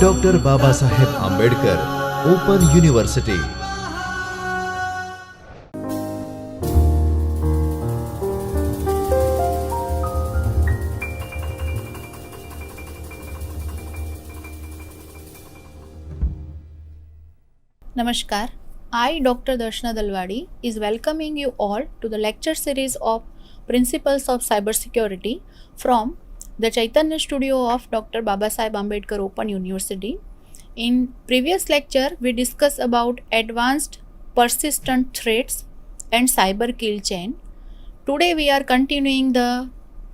Doctor Babasaheb Ambedkar open university. Namaskar, I, Dr. Darshana Dalwadi, is welcoming you all to the lecture series of Principles of Cybersecurity from the Chaitanya Studio of Dr. Babasaheb Ambedkar Open University. In previous lecture, we discussed about advanced persistent threats and cyber kill chain. Today, we are continuing the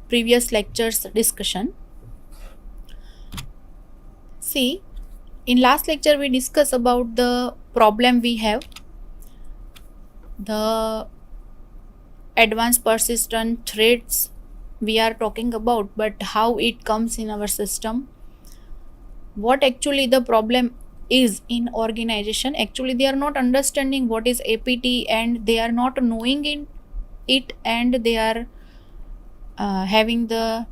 previous lecture's discussion. See, in last lecture, we discussed about the problem we have, the advanced persistent threats we are talking about, but how it comes in our system, what actually the problem is in organization. Actually, they are not understanding what is APT and they are not knowing it and they are having the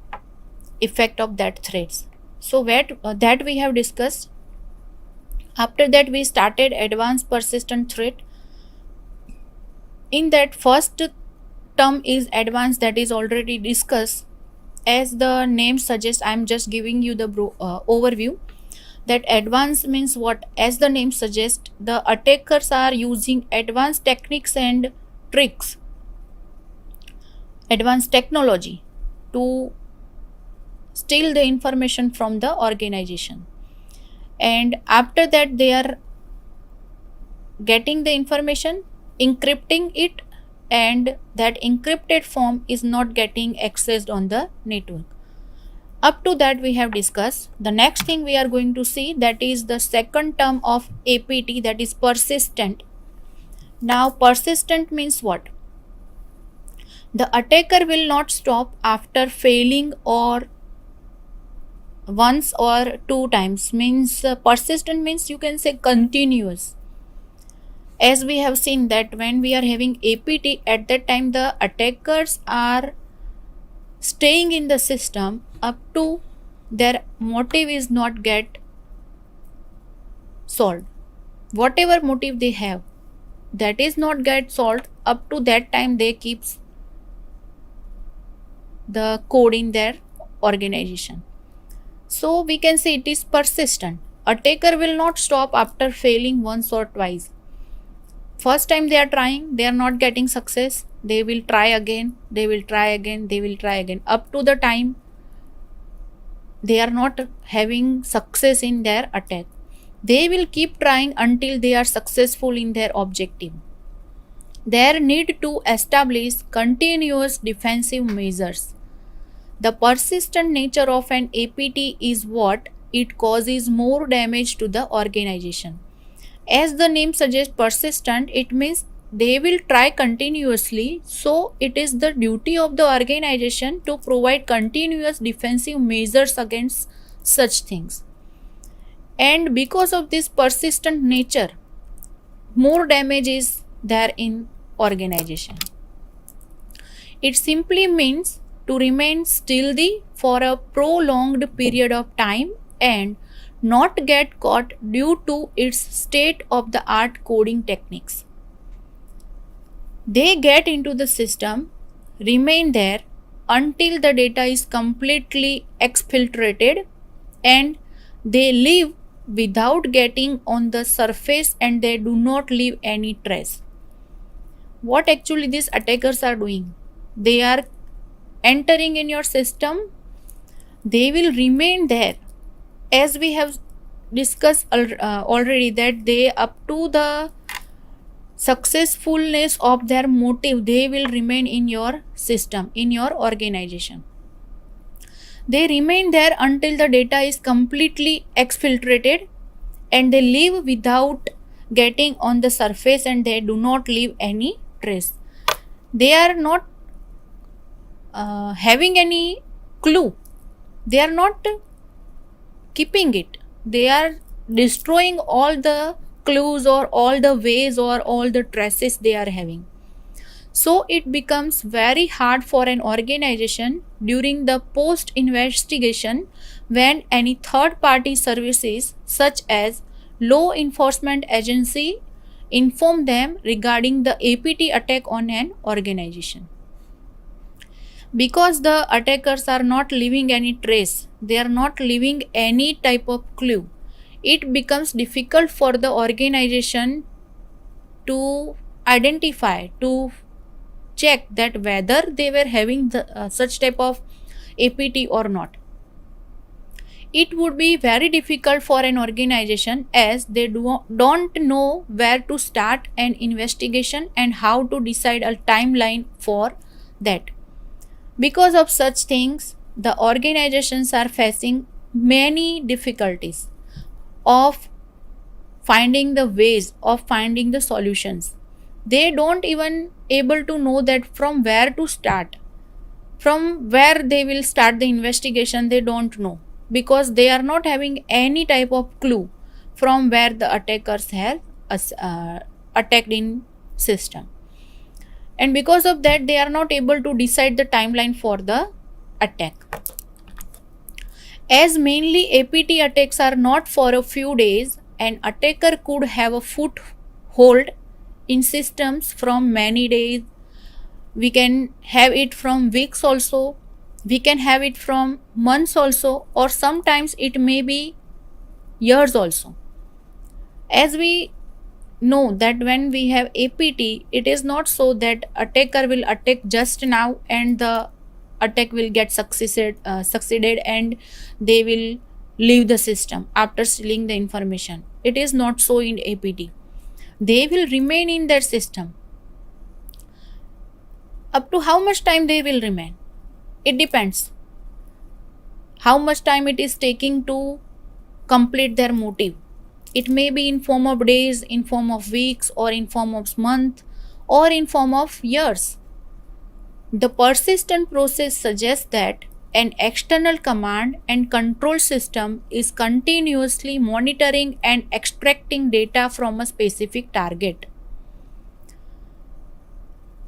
effect of that threats. So that we have discussed. After that, we started advanced persistent threat. In that, first term is advanced, that is already discussed. As the name suggests, I am just giving you the overview. That advanced means what? As the name suggests, the attackers are using advanced techniques and tricks, advanced technology to steal the information from the organization. And after that, they are getting the information, encrypting it, and that encrypted form is not getting accessed on the network. Up to that we have discussed. The next thing we are going to see, that is the second term of APT, that is persistent. Now persistent means what? The attacker will not stop after failing or once or two times. Means persistent means you can say continuous. As we have seen that when we are having APT, at that time the attackers are staying in the system up to their motive is not get solved. Whatever motive they have, that is not get solved, up to that time they keeps the code in their organization. So we can say it is persistent. Attacker will not stop after failing once or twice. First time they are trying, they are not getting success, they will try again, they will try again, they will try again, up to the time they are not having success in their attack. They will keep trying until they are successful in their objective. They need to establish continuous defensive measures. The persistent nature of an APT is what it causes more damage to the organization. As the name suggests, persistent, it means they will try continuously. So it is the duty of the organization to provide continuous defensive measures against such things. And because of this persistent nature, more damage is there in organization. It simply means to remain stealthy for a prolonged period of time and not get caught due to its state-of-the-art coding techniques. They get into the system, remain there until the data is completely exfiltrated, and they leave without getting on the surface and they do not leave any trace. What actually these attackers are doing? They are entering in your system, they will remain there. As we have discussed already, that they up to the successfulness of their motive, they will remain in your system, in your organization. They remain there until the data is completely exfiltrated and they leave without getting on the surface and they do not leave any trace. They are not having any clue. They are not keeping it. They are destroying all the clues or all the ways or all the traces they are having. So it becomes very hard for an organization during the post investigation when any third party services such as law enforcement agency inform them regarding the APT attack on an organization. Because the attackers are not leaving any trace, they are not leaving any type of clue, it becomes difficult for the organization to identify, to check that whether they were having such type of APT or not. It would be very difficult for an organization as they don't know where to start an investigation and how to decide a timeline for that. Because of such things, the organizations are facing many difficulties of finding the ways, of finding the solutions. They don't even able to know that from where to start, from where they will start the investigation. They don't know because they are not having any type of clue from where the attackers have attacked in system, and because of that they are not able to decide the timeline for the attack. As mainly APT attacks are not for a few days, an attacker could have a foothold in systems from many days. We can have it from weeks also, we can have it from months also, or sometimes it may be years also. As we know that when we have APT, it is not so that attacker will attack just now and the attack will get succeeded and they will leave the system after stealing the information. It is not so in APT. They will remain in their system. Up to how much time they will remain? It depends. How much time it is taking to complete their motive. It may be in form of days, in form of weeks, or in form of month, or in form of years. The persistent process suggests that an external command and control system is continuously monitoring and extracting data from a specific target.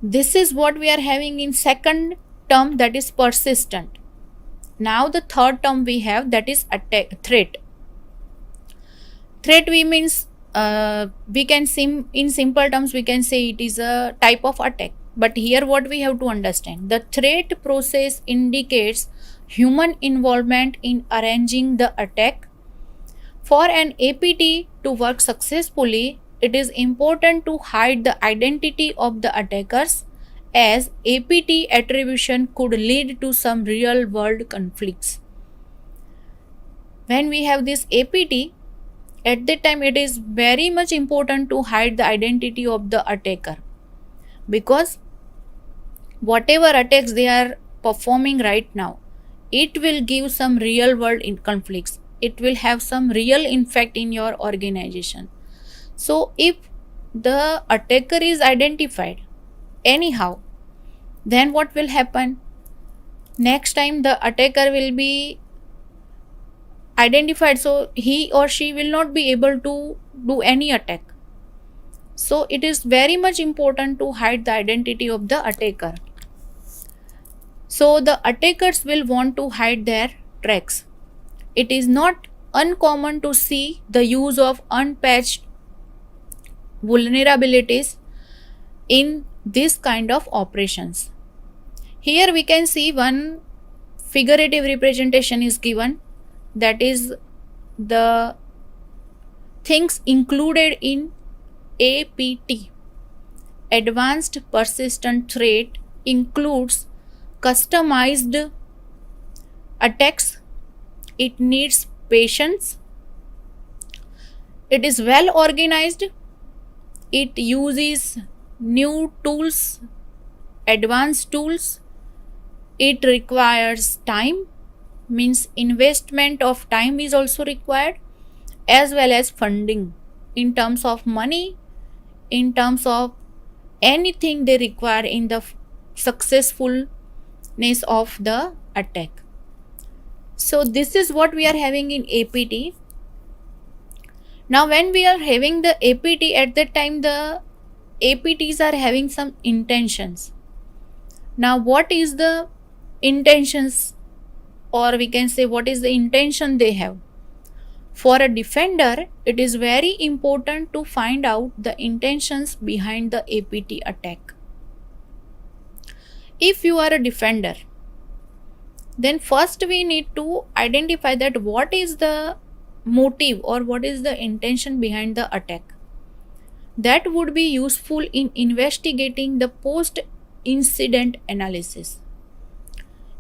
This is what we are having in second term, that is persistent. Now the third term we have, that is threat. Threat we means we can in simple terms we can say it is a type of attack. But here what we have to understand, the threat process indicates human involvement in arranging the attack. For an APT to work successfully, it is important to hide the identity of the attackers, as APT attribution could lead to some real world conflicts. When we have this APT, at that time it is very much important to hide the identity of the attacker, because whatever attacks they are performing right now, it will give some real world conflicts. It will have some real impact in your organization. So if the attacker is identified anyhow, then what will happen? Next time the attacker will be identified, so he or she will not be able to do any attack. So it is very much important to hide the identity of the attacker. So the attackers will want to hide their tracks. It is not uncommon to see the use of unpatched vulnerabilities in this kind of operations. Here we can see one figurative representation is given, that is the things included in APT. Advanced persistent threat includes customized attacks. It needs patience. It is well organized. It uses new tools, advanced tools. It requires time, means investment of time is also required, as well as funding in terms of money, in terms of anything they require in the successfulness of the attack. So this is what we are having in APT. Now when we are having the APT, at that time the APTs are having some intentions. Now, what is the intentions, or we can say what is the intention they have? For a defender, it is very important to find out the intentions behind the APT attack. If you are a defender, then first we need to identify that what is the motive or what is the intention behind the attack. That would be useful in investigating the post incident analysis.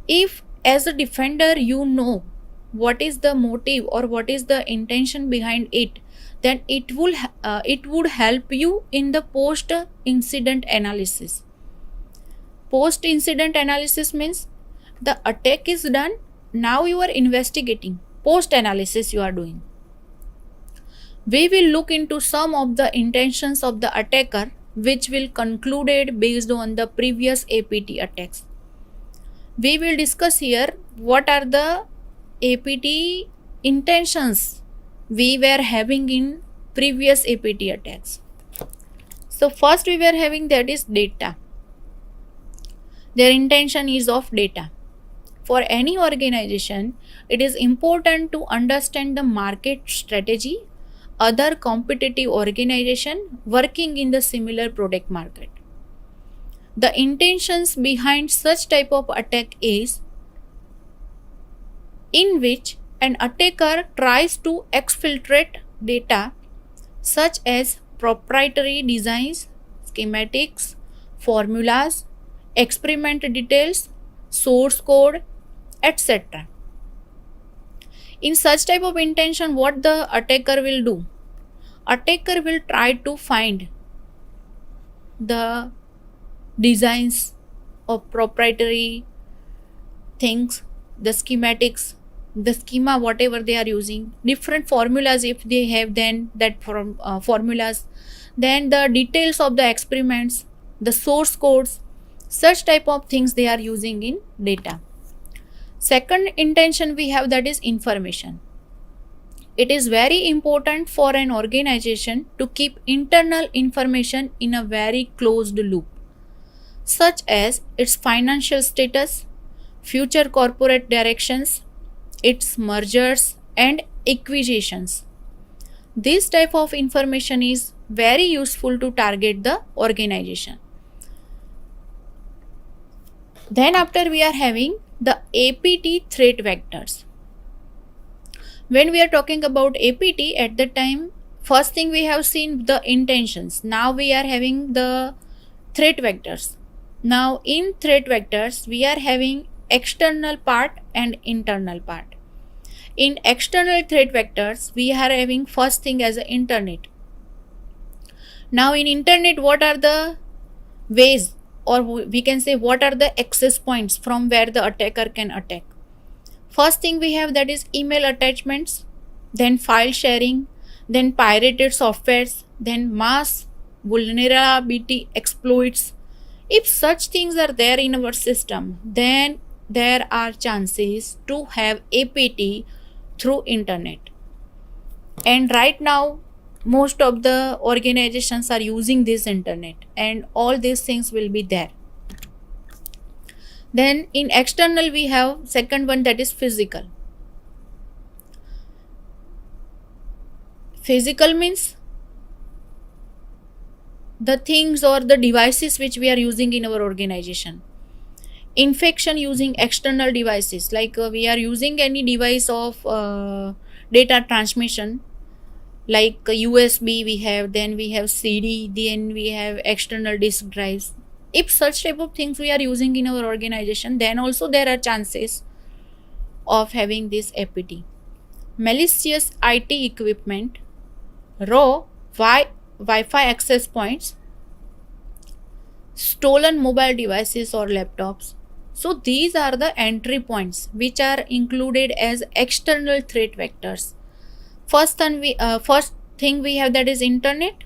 If as a defender you know what is the motive or what is the intention behind it, then it would help you in the post incident analysis. Post incident analysis means the attack is done, now you are investigating. Post analysis you are doing. We will look into some of the intentions of the attacker, which will concluded based on the previous APT attacks. We will discuss here what are the APT intentions we were having in previous APT attacks. So first we were having that is data. Their intention is of data. For any organization, it is important to understand the market strategy, other competitive organization working in the similar product market. The intentions behind such type of attack is in which an attacker tries to exfiltrate data such as proprietary designs, schematics, formulas, experiment details, source code, etc. In such type of intention, what the attacker will do? Attacker will try to find the designs of proprietary things, the schematics, the schema, whatever they are using, different formulas if they have, then that formulas, then the details of the experiments, the source codes, such type of things they are using in data. Second intention we have, that is information. It is very important for an organization to keep internal information in a very closed loop, such as its financial status, future corporate directions, its mergers and acquisitions. This type of information is very useful to target the organization. Then after we are having the APT threat vectors. When we are talking about APT, at the time, first thing we have seen the intentions. Now we are having the threat vectors. Now in threat vectors, we are having external part and internal part. In external threat vectors, we are having first thing as an internet. Now in internet, what are the ways, or we can say what are the access points from where the attacker can attack? First thing we have, that is email attachments, then file sharing, then pirated softwares, then mass vulnerability exploits. If such things are there in our system, then there are chances to have APT through internet. And right now, most of the organizations are using this internet, and all these things will be there. Then in external we have second one, that is physical. Physical means the things or the devices which we are using in our organization. Infection using external devices, like we are using any device of data transmission, like USB we have, then we have CD, then we have external disk drives. If such type of things we are using in our organization, then also there are chances of having this APT. Malicious IT equipment, raw Wi-Fi access points, stolen mobile devices or laptops. So these are the entry points which are included as external threat vectors. First thing we have, that is internet,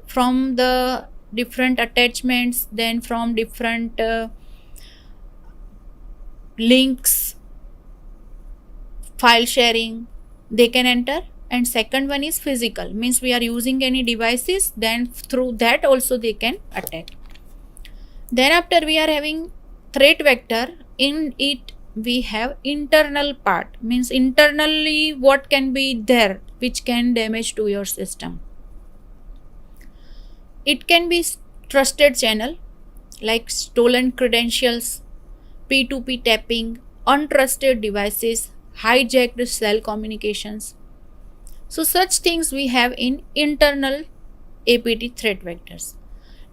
from the different attachments, then from different links, file sharing, they can enter. and second one is physical, means we are using any devices, then through that also they can attack. Then after we are having threat vector. In it we have internal part, means internally what can be there which can damage to your system. It can be trusted channel like stolen credentials, P2P tapping, untrusted devices, hijacked cell communications. So such things we have in internal APT threat vectors.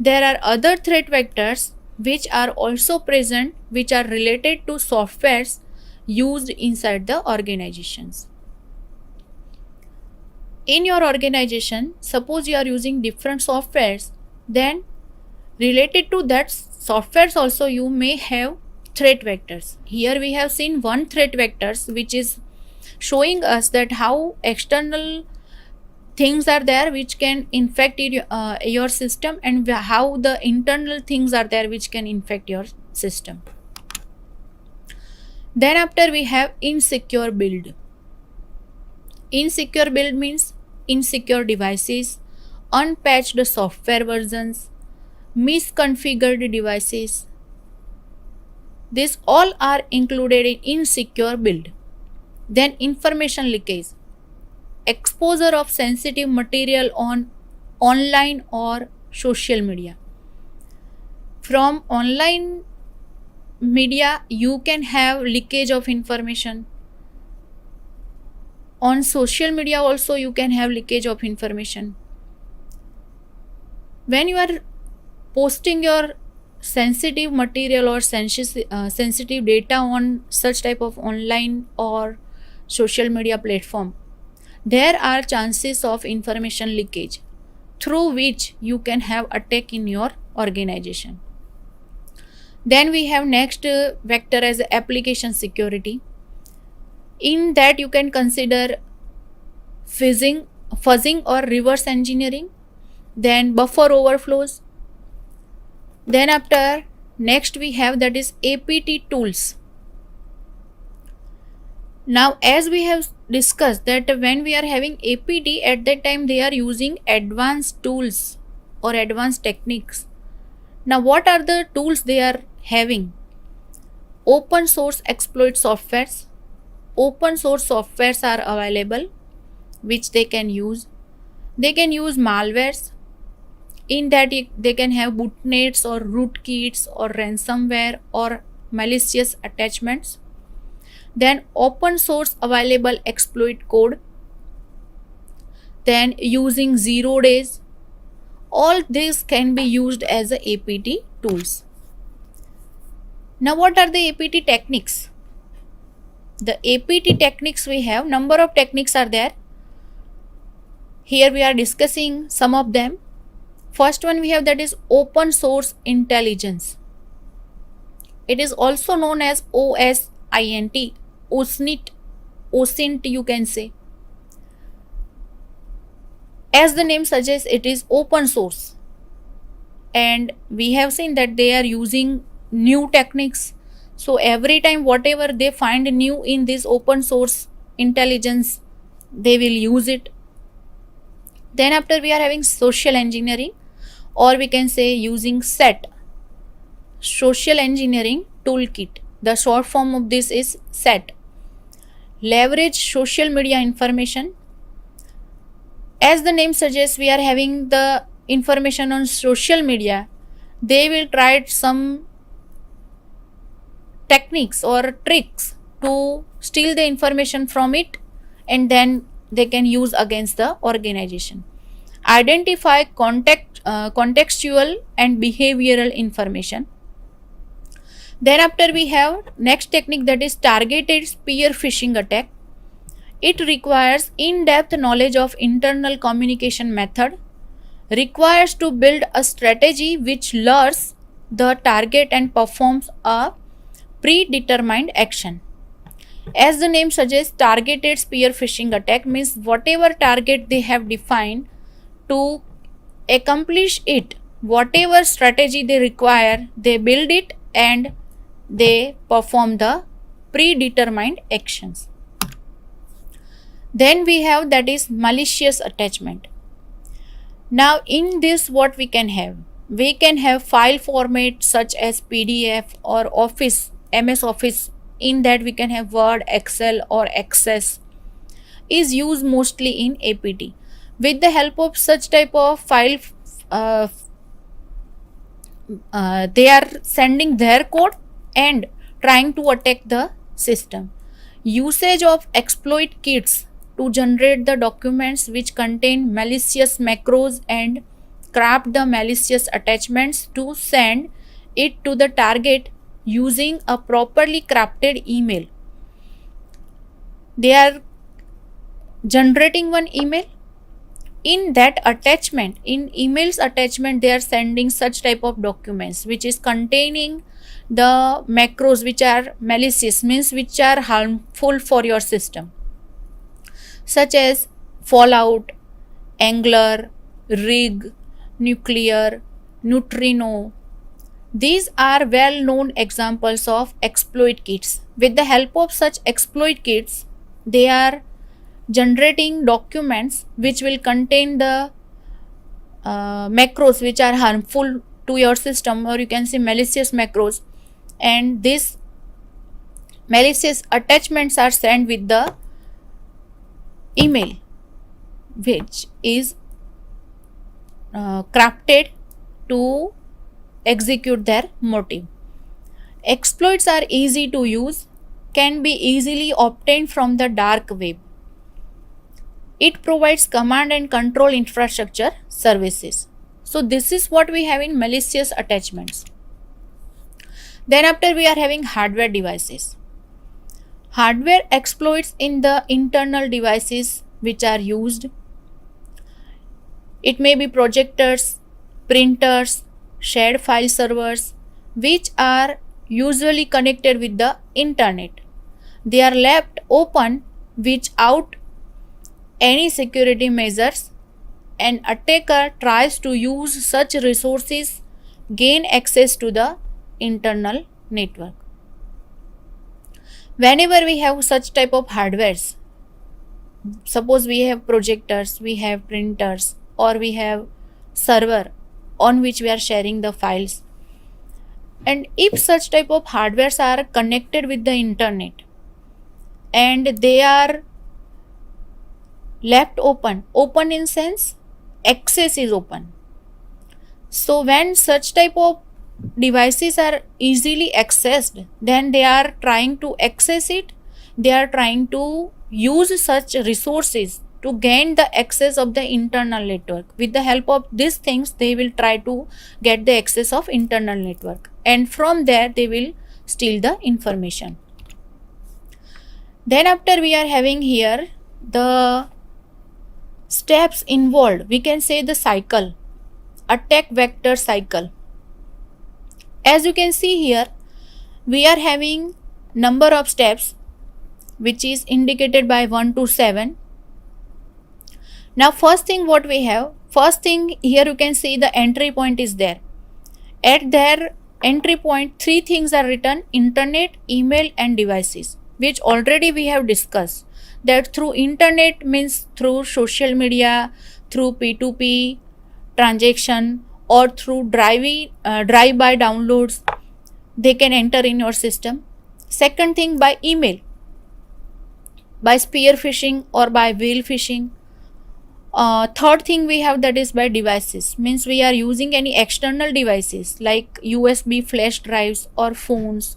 There are other threat vectors which are also present, which are related to softwares used inside the organizations. In your organization, suppose you are using different softwares, then related to that softwares also you may have threat vectors. Here we have seen one threat vectors which is showing us that how external things are there which can infect your system, and how the internal things are there which can infect your system. Then after we have insecure build. Insecure build means insecure devices, unpatched software versions, misconfigured devices. These all are included in insecure build. Then information leakage, exposure of sensitive material on online or social media. From online media you can have leakage of information. On social media also you can have leakage of information. When you are posting your sensitive material or sensitive data on such type of online or social media platform, there are chances of information leakage through which you can have attack in your organization. Then we have next vector as application security. In that you can consider fuzzing or reverse engineering, then buffer overflows. Then after next we have that is APT tools. Now as we have discussed that when we are having APT, at that time they are using advanced tools or advanced techniques. Now what are the tools they are having? Open source exploit softwares. Open source softwares are available which they can use. They can use malwares. In that they can have botnets or rootkits or ransomware or malicious attachments. Then open source available exploit code. Then using 0 days. All this can be used as a APT tools. Now what are the APT techniques? The APT techniques we have, number of techniques are there. Here we are discussing some of them. First one we have that is open source intelligence. It is also known as OSINT, OSINT you can say. As the name suggests, it is open source, and we have seen that they are using new techniques. So every time whatever they find new in this open source intelligence, they will use it. Then after we are having social engineering, or we can say using SET, social engineering toolkit. The short form of this is SET. Leverage social media information. As the name suggests, we are having the information on social media. They will try some techniques or tricks to steal the information from it, and then they can use against the organization. Identify contextual and behavioral information. Then after we have next technique, that is targeted spear phishing attack. It requires in-depth knowledge of internal communication method, requires to build a strategy which lures the target and performs a predetermined action. As the name suggests, targeted spear phishing attack means whatever target they have defined, to accomplish it, whatever strategy they require, they build it and they perform the predetermined actions. Then we have that is malicious attachment. Now in this what we can have? We can have file format such as PDF or Office, MS Office. In that we can have Word, Excel or Access is used mostly in APT. With the help of such type of file, they are sending their code and trying to attack the system. Usage of exploit kits to generate the documents which contain malicious macros and craft the malicious attachments to send it to the target using a properly crafted email. They are generating one email. In that attachment, in emails attachment, they are sending such type of documents which is containing the macros which are malicious, means which are harmful for your system, such as Fallout, Angler, Rig, Nuclear, Neutrino. These are well known examples of exploit kits. With the help of such exploit kits, they are generating documents which will contain the macros which are harmful to your system, or you can say malicious macros, and these malicious attachments are sent with the email which is crafted to execute their motive. Exploits are easy to use, can be easily obtained from the dark web. It provides command and control infrastructure services. So this is what we have in malicious attachments. Then after we are having hardware devices. Hardware exploits in the internal devices which are used. It may be projectors, printers, shared file servers which are usually connected with the internet. They are left open without any security measures. An attacker tries to use such resources, gain access to the internal network. Whenever we have such type of hardwares, suppose we have projectors, we have printers, or we have server on which we are sharing the files, and if such type of hardwares are connected with the internet and they are left open in sense access is open. So when such type of devices are easily accessed, then they are trying to access it, they are trying to use such resources to gain the access of the internal network. With the help of these things, they will try to get the access of internal network, and from there they will steal the information. Then after we are having here the steps involved, we can say the cycle, attack vector cycle. As you can see here, we are having number of steps which is indicated by 1 to 7. Now first thing what we have, first thing here you can see the entry point is there. At their entry point, three things are written: internet, email and devices, which already we have discussed. That through internet means through social media, through P2P transaction, or through drive-by downloads, they can enter in your system. Second thing, by email, by spear phishing or by whale phishing. Third thing we have, that is by devices, means we are using any external devices like USB flash drives or phones,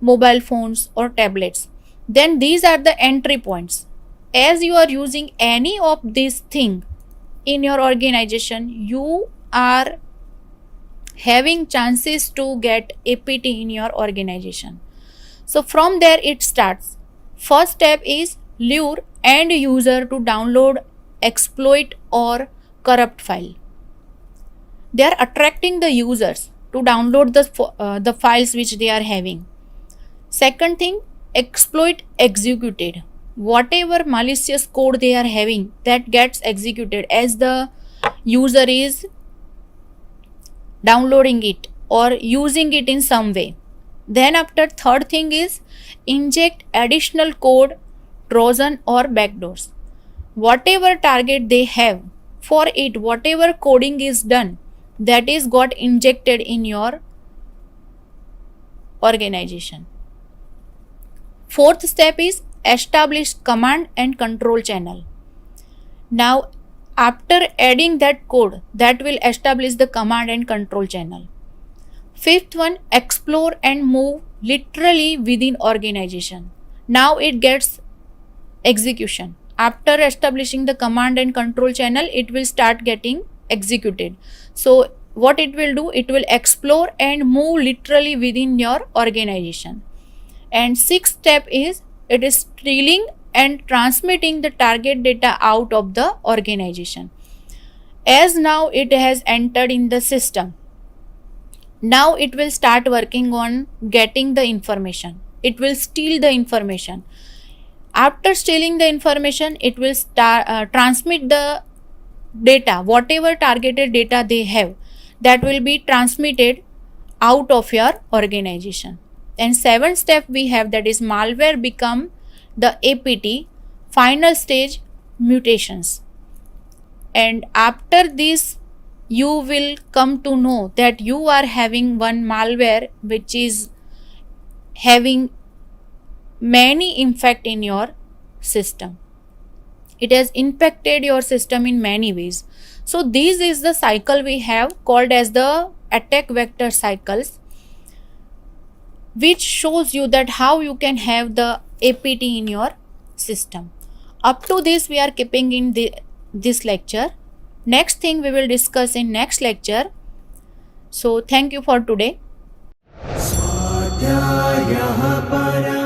mobile phones or tablets. Then these are the entry points. As you are using any of these things in your organization, you are having chances to get APT in your organization. So from there it starts. First step is lure end user to download exploit or corrupt file. They are attracting the users to download the files which they are having. Second thing, exploit executed. Whatever malicious code they are having, that gets executed as the user is downloading it or using it in some way. Then after, third thing is inject additional code, Trojan or backdoors. whatever target they have, for it whatever coding is done, that is got injected in your organization. Fourth step is establish command and control channel. Now after adding that code, that will establish the command and control channel. Fifth one, explore and move literally within organization. Now it gets execution. After establishing the command and control channel, it will start getting executed. So what it will do, it will explore and move literally within your organization. And sixth step is, it is stealing and transmitting the target data out of the organization. As now it has entered in the system, now it will start working on getting the information. It will steal the information. After stealing the information, it will start transmit the data, whatever targeted data they have, that will be transmitted out of your organization. And seventh step we have, that is malware become the APT, final stage mutations. And after this, you will come to know that you are having one malware which is having many infect in your system. It has impacted your system in many ways. So this is the cycle we have called as the attack vector cycles, which shows you that how you can have the APT in your system. Up to this we are keeping in this lecture. Next thing we will discuss in next lecture. So thank you for today. स्वाध्यायः परः